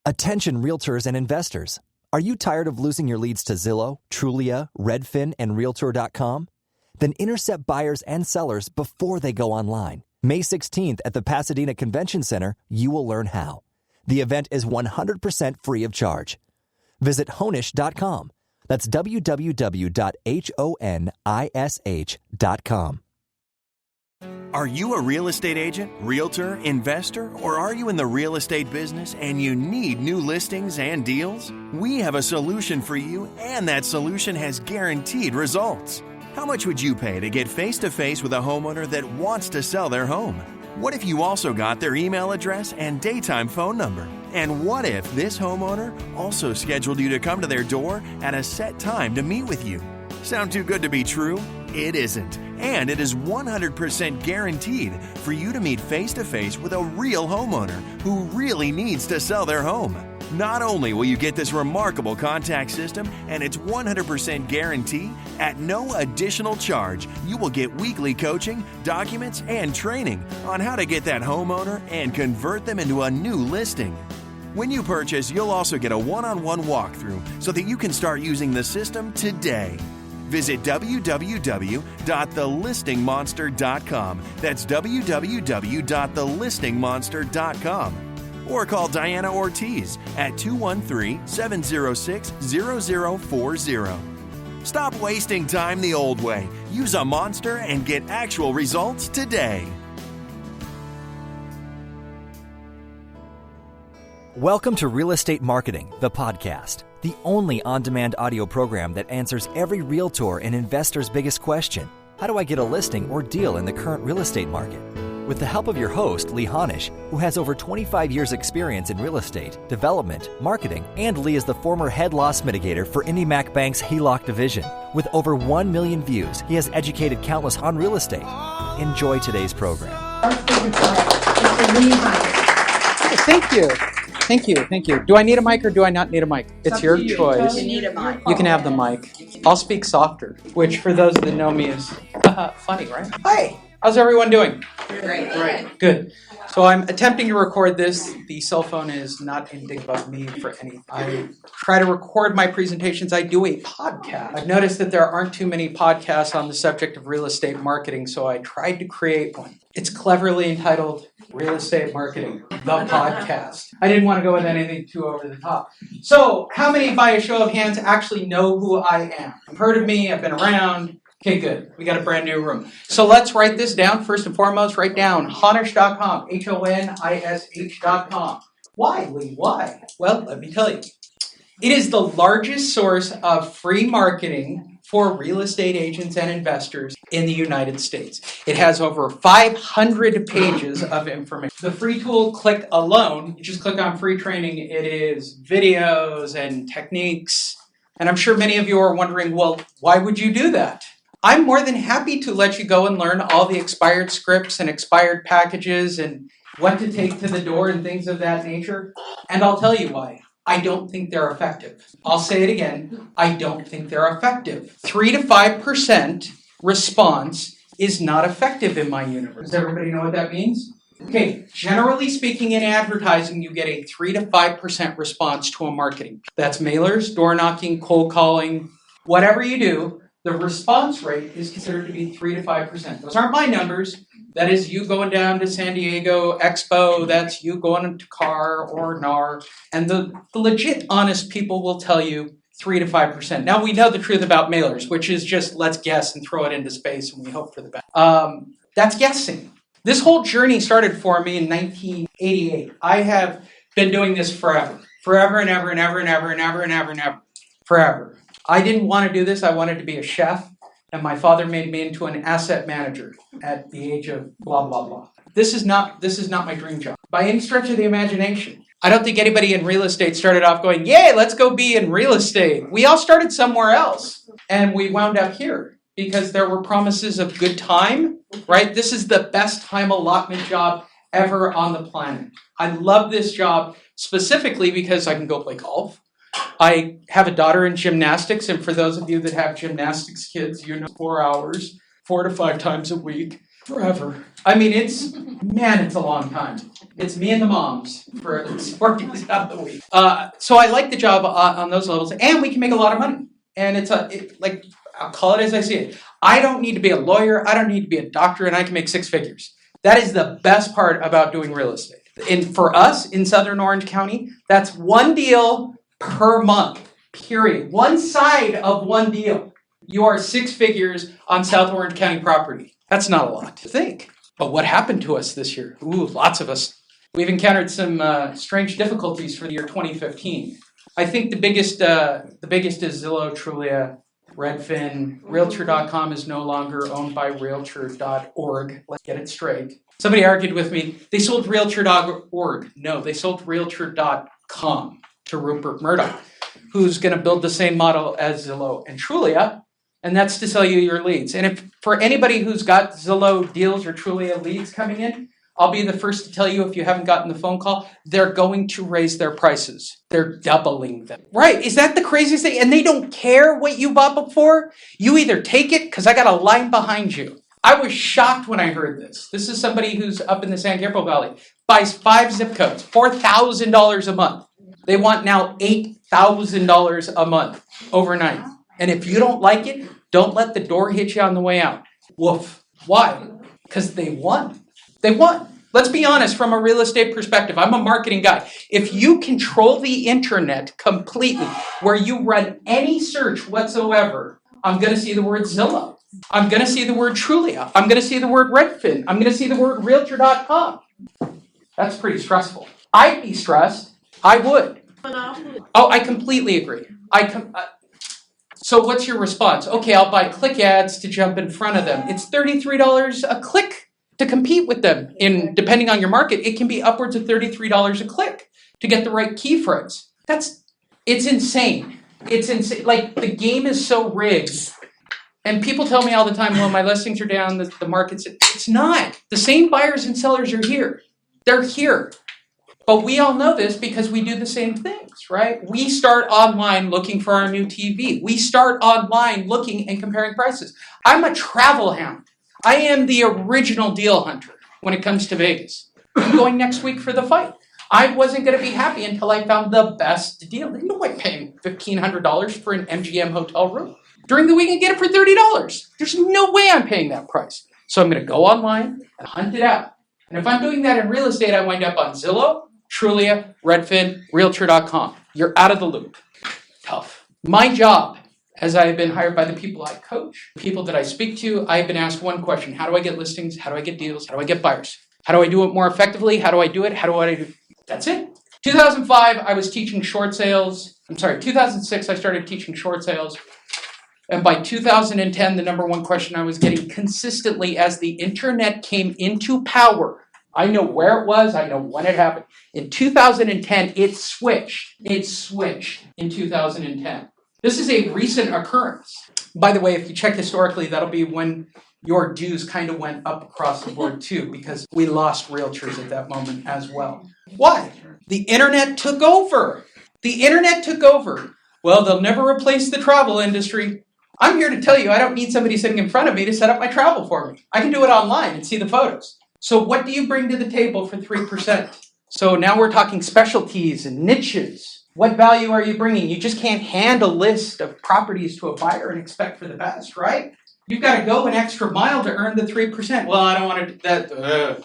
Attention realtors and investors. Are you tired of losing your leads to Zillow, Trulia, Redfin, and Realtor.com? Then intercept buyers and sellers before they go online. May 16th at the Pasadena Convention Center, you will learn how. The event is 100% free of charge. Visit Honish.com. That's www.honish.com. Are you a real estate agent, realtor, investor, or are you in the real estate business and you need new listings and deals? We have a solution for you, and that solution has guaranteed results. How much would you pay to get face-to-face with a homeowner that wants to sell their home? What if you also got their email address and daytime phone number? And what if this homeowner also scheduled you to come to their door at a set time to meet with you? Sound too good to be true? It isn't. And it is 100% guaranteed for you to meet face-to-face with a real homeowner who really needs to sell their home. Not only will you get this remarkable contact system and its 100% guarantee, at no additional charge, you will get weekly coaching, documents, and training on how to get that homeowner and convert them into a new listing. When you purchase, you'll also get a one-on-one walkthrough so that you can start using the system today. Visit www.thelistingmonster.com. That's www.thelistingmonster.com. Or call Diana Ortiz at 213-706-0040. Stop wasting time the old way. Use a monster and get actual results today. Welcome to Real Estate Marketing, the podcast, the only on-demand audio program that answers every realtor and investor's biggest question: how do I get a listing or deal in the current real estate market? With the help of your host, Lee Honish, who has over 25 years experience in real estate, development, marketing, and Lee is the former head loss mitigator for IndyMac Bank's HELOC division. With over 1 million views, he has educated countless on real estate. Enjoy today's program. Thank you. Do I need a mic or do I not need a mic? It's your choice. You need a mic. You can have the mic. I'll speak softer, which for those that know me is funny, right? Hi. How's everyone doing? Great. Good. So I'm attempting to record this. The cell phone is not indicative of me for anything. I try to record my presentations. I do a podcast. I've noticed that there aren't too many podcasts on the subject of real estate marketing, so I tried to create one. It's cleverly entitled Real Estate Marketing, the podcast. I didn't want to go with anything too over the top. So how many, by a show of hands, actually know who I am? You've heard of me. I've been around. Okay, good. We got a brand new room. So let's write this down. First and foremost, write down Honish.com, Honish.com. Why, Lee? Why? Well, let me tell you. It is the largest source of free marketing for real estate agents and investors in the United States. It has over 500 pages of information. The free tool, Click alone, you just click on free training. It is videos and techniques. And I'm sure many of you are wondering, well, why would you do that? I'm more than happy to let you go and learn all the expired scripts and expired packages and what to take to the door and things of that nature. And I'll tell you why. I don't think they're effective. I'll say it again. I don't think they're effective. 3 to 5% response is not effective in my universe. Does everybody know what that means? Okay, generally speaking in advertising, you get a 3 to 5% response to a marketing. That's mailers, door knocking, cold calling, whatever you do. The response rate is considered to be 3 to 5%. Those aren't my numbers. That is you going down to San Diego Expo. That's you going into CAR or NAR. And the legit, honest people will tell you 3 to 5%. Now, we know the truth about mailers, which is just let's guess and throw it into space and we hope for the best. That's guessing. This whole journey started for me in 1988. I have been doing this forever and ever. I didn't want to do this. I wanted to be a chef, and my father made me into an asset manager at the age of blah, blah, blah. This is not my dream job by any stretch of the imagination. I don't think anybody in real estate started off going, yay, let's go be in real estate. We all started somewhere else, and we wound up here because there were promises of good time, right? This is the best time allotment job ever on the planet. I love this job specifically because I can go play golf. I have a daughter in gymnastics, and for those of you that have gymnastics kids, 4 hours, 4 to 5 times a week. Forever. I mean, it's a long time. It's me and the moms for 4 days out of the week. So I like the job on those levels, and we can make a lot of money. And I'll call it as I see it. I don't need to be a lawyer. I don't need to be a doctor, and I can make 6 figures. That is the best part about doing real estate. And for us in Southern Orange County, that's one deal per month, period. One side of one deal. You are 6 figures on South Orange County property. That's not a lot to think. But what happened to us this year? Ooh, lots of us. We've encountered some strange difficulties for the year 2015. I think the biggest is Zillow, Trulia, Redfin. Realtor.com is no longer owned by Realtor.org. Let's get it straight. Somebody argued with me, they sold Realtor.org. No, they sold Realtor.com to Rupert Murdoch, who's going to build the same model as Zillow and Trulia, and that's to sell you your leads. And if for anybody who's got Zillow deals or Trulia leads coming in, I'll be the first to tell you, if you haven't gotten the phone call, they're going to raise their prices. They're doubling them. Right? Is that the craziest thing? And they don't care what you bought before. You either take it, because I got a line behind you. I was shocked when I heard this. This is somebody who's up in the San Gabriel Valley, buys 5 zip codes, $4,000 a month. They want now $8,000 a month overnight. And if you don't like it, don't let the door hit you on the way out. Woof. Why? Because they won. They won. Let's be honest, from a real estate perspective, I'm a marketing guy. If you control the internet completely, where you run any search whatsoever, I'm going to see the word Zillow. I'm going to see the word Trulia. I'm going to see the word Redfin. I'm going to see the word Realtor.com. That's pretty stressful. I'd be stressed. I would. Oh, I completely agree. So what's your response? Okay, I'll buy click ads to jump in front of them. It's $33 a click to compete with them. Depending on your market, it can be upwards of $33 a click to get the right key phrase. It's insane. It's insane. Like, the game is so rigged. And people tell me all the time, well, my listings are down, the market's... It's not. The same buyers and sellers are here. They're here. But we all know this because we do the same things, right? We start online looking for our new TV. We start online looking and comparing prices. I'm a travel hound. I am the original deal hunter when it comes to Vegas. I'm going next week for the fight. I wasn't going to be happy until I found the best deal. There's no way paying $1,500 for an MGM hotel room. During the week, I get it for $30. There's no way I'm paying that price. So I'm going to go online and hunt it out. And if I'm doing that in real estate, I wind up on Zillow, Trulia, Redfin, Realtor.com. You're out of the loop. Tough. My job, as I have been hired by the people I coach, people that I speak to, I have been asked one question. How do I get listings? How do I get deals? How do I get buyers? How do I do it more effectively? How do I do it? That's it. 2005, I was teaching short sales. 2006, I started teaching short sales. And by 2010, the number one question I was getting consistently as the internet came into power, I know where it was, I know when it happened. In 2010, it switched. It switched in 2010. This is a recent occurrence. By the way, if you check historically, that'll be when your dues kind of went up across the board too, because we lost realtors at that moment as well. Why? The internet took over. The internet took over. Well, they'll never replace the travel industry. I'm here to tell you, I don't need somebody sitting in front of me to set up my travel for me. I can do it online and see the photos. So what do you bring to the table for 3%? So now we're talking specialties and niches. What value are you bringing? You just can't hand a list of properties to a buyer and expect for the best, right? You've got to go an extra mile to earn the 3%. Well, I don't want to do that.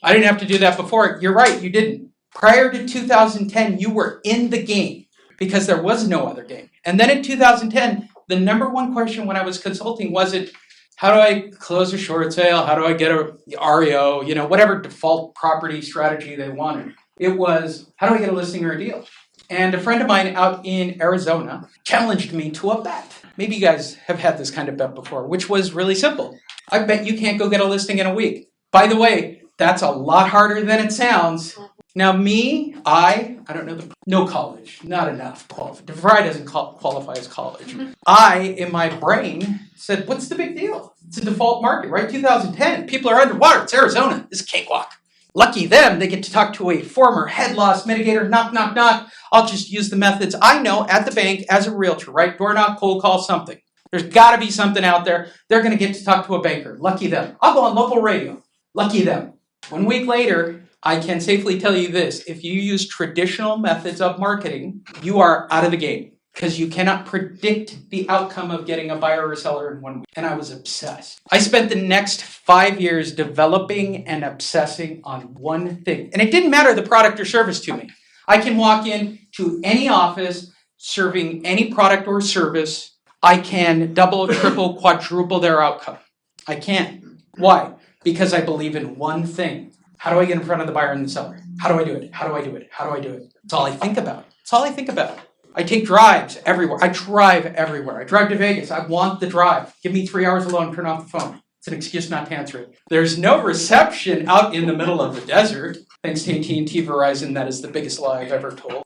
I didn't have to do that before. You're right, you didn't. Prior to 2010, you were in the game because there was no other game. And then in 2010, the number one question when I was consulting wasn't, how do I close a short sale? How do I get a REO? Whatever default property strategy they wanted. It was, how do I get a listing or a deal? And a friend of mine out in Arizona challenged me to a bet. Maybe you guys have had this kind of bet before, which was really simple. I bet you can't go get a listing in a week. By the way, that's a lot harder than it sounds. Now me, I don't know, no college, not enough. DeVry doesn't qualify as college. I, in my brain, said, what's the big deal? It's a default market, right? 2010, people are underwater. It's Arizona. It's a cakewalk. Lucky them, they get to talk to a former head loss mitigator. Knock, knock, knock. I'll just use the methods I know at the bank as a realtor, right? Door knock, cold call, something. There's got to be something out there. They're going to get to talk to a banker. Lucky them. I'll go on local radio. Lucky them. 1 week later, I can safely tell you this. If you use traditional methods of marketing, you are out of the game because you cannot predict the outcome of getting a buyer or seller in 1 week. And I was obsessed. I spent the next 5 years developing and obsessing on one thing. And it didn't matter the product or service to me. I can walk into any office serving any product or service. I can double, triple, quadruple their outcome. I can. Why? Because I believe in one thing. How do I get in front of the buyer and the seller? How do I do it? How do I do it? How do I do it? That's all I think about. That's all I think about. I take drives everywhere. I drive everywhere. I drive to Vegas. I want the drive. Give me 3 hours alone, turn off the phone. It's an excuse not to answer it. There's no reception out in the middle of the desert. Thanks to AT&T Verizon, that is the biggest lie I've ever told.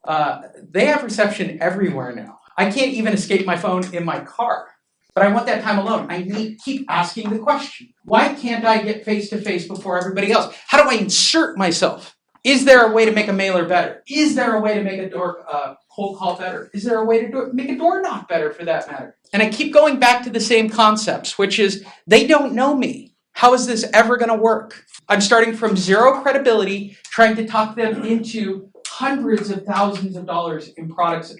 They have reception everywhere now. I can't even escape my phone in my car. But I want that time alone. I keep asking the question. Why can't I get face-to-face before everybody else? How do I insert myself? Is there a way to make a mailer better? Is there a way to make a cold call better? Is there a way to make a door knock better for that matter? And I keep going back to the same concepts, which is they don't know me. How is this ever going to work? I'm starting from zero credibility, trying to talk them into hundreds of thousands of dollars in product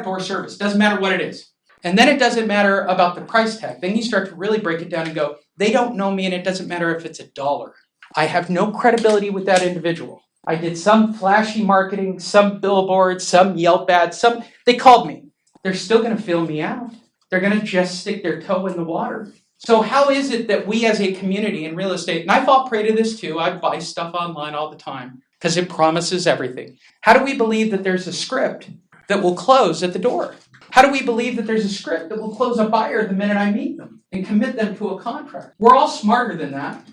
or service. Doesn't matter what it is. And then it doesn't matter about the price tag. Then you start to really break it down and go, they don't know me and it doesn't matter if it's $1. I have no credibility with that individual. I did some flashy marketing, some billboards, some Yelp ads, they called me. They're still going to fill me out. They're going to just stick their toe in the water. So how is it that we as a community in real estate, and I fall prey to this too, I buy stuff online all the time because it promises everything. How do we believe that there's a script that will close at the door? How do we believe that there's a script that will close a buyer the minute I meet them and commit them to a contract? We're all smarter than that.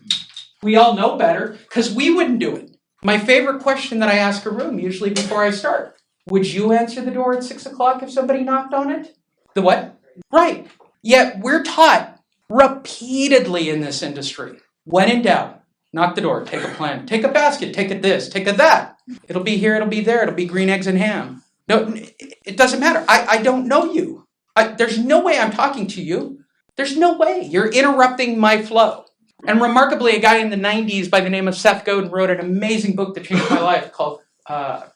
We all know better because we wouldn't do it. My favorite question that I ask a room, usually before I start, would you answer the door at 6 o'clock if somebody knocked on it? The what? Right. Yet we're taught repeatedly in this industry, when in doubt, knock the door, take a plan, take a basket, take a this, take a that. It'll be here, it'll be there, it'll be green eggs and ham. No, it doesn't matter. I don't know you. There's no way I'm talking to you. There's no way. You're interrupting my flow. And remarkably, a guy in the 90s by the name of Seth Godin wrote an amazing book that changed my life called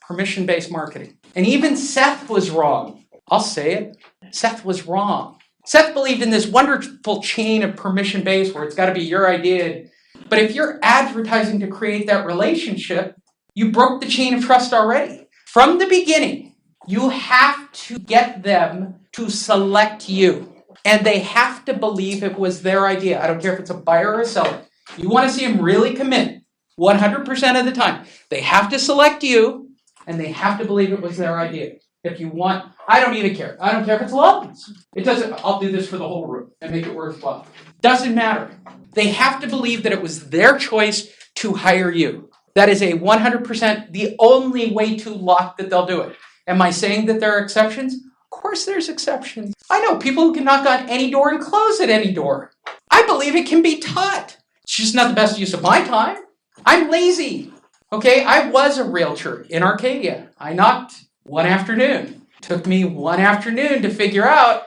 Permission-Based Marketing. And even Seth was wrong. I'll say it. Seth was wrong. Seth believed in this wonderful chain of permission-based where it's got to be your idea. But if you're advertising to create that relationship, you broke the chain of trust already. From the beginning, you have to get them to select you. And they have to believe it was their idea. I don't care if it's a buyer or a seller. You want to see them really commit 100% of the time. They have to select you, and they have to believe it was their idea. If you want, I don't even care. I don't care if it's loans. It doesn't, I'll do this for the whole room and make it worthwhile. Doesn't matter. They have to believe that it was their choice to hire you. That is a 100% the only way to lock that they'll do it. Am I saying that there are exceptions? Of course there's exceptions. I know people who can knock on any door and close at any door. I believe it can be taught. It's just not the best use of my time. I'm lazy. Okay, I was a realtor in Arcadia. I knocked one afternoon. Took me one afternoon to figure out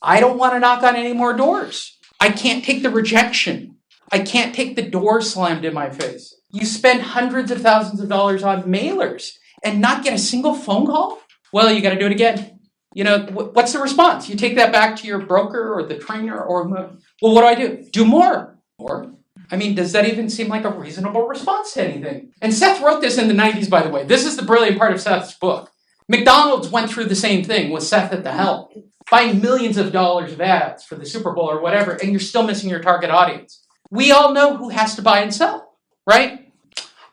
I don't want to knock on any more doors. I can't take the rejection. I can't take the door slammed in my face. You spend hundreds of thousands of dollars on mailers and not get a single phone call? Well, you got to do it again. You know, what's the response? You take that back to your broker or the trainer or, well, what do? Do more. Or, I mean, does that even seem like a reasonable response to anything? And Seth wrote this in the 90s, by the way. This is the brilliant part of Seth's book. McDonald's went through the same thing with Seth at the helm, buying millions of dollars of ads for the Super Bowl or whatever, and you're still missing your target audience. We all know who has to buy and sell, right?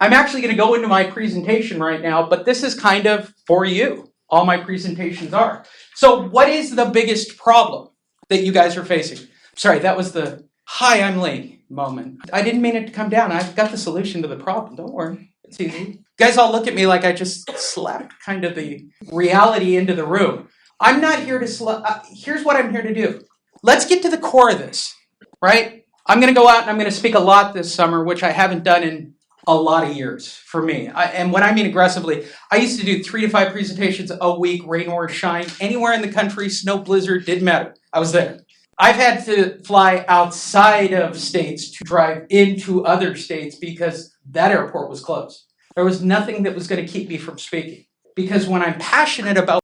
I'm actually going to go into my presentation right now, but this is kind of for you. All my presentations are. So what is the biggest problem that you guys are facing? Sorry, that was the hi, I'm late moment. I didn't mean it to come down. I've got the solution to the problem. Don't worry. It's easy. You guys all look at me like I just slapped kind of the reality into the room. I'm not here to here's what I'm here to do. Let's get to the core of this, right? I'm going to go out and I'm going to speak a lot this summer, which I haven't done in a lot of years for me. And when I mean aggressively, I used to do 3 to 5 presentations a week, rain or shine, anywhere in the country, snow, blizzard, didn't matter. I was there. I've had to fly outside of states to drive into other states because that airport was closed. There was nothing that was going to keep me from speaking. Because when I'm passionate about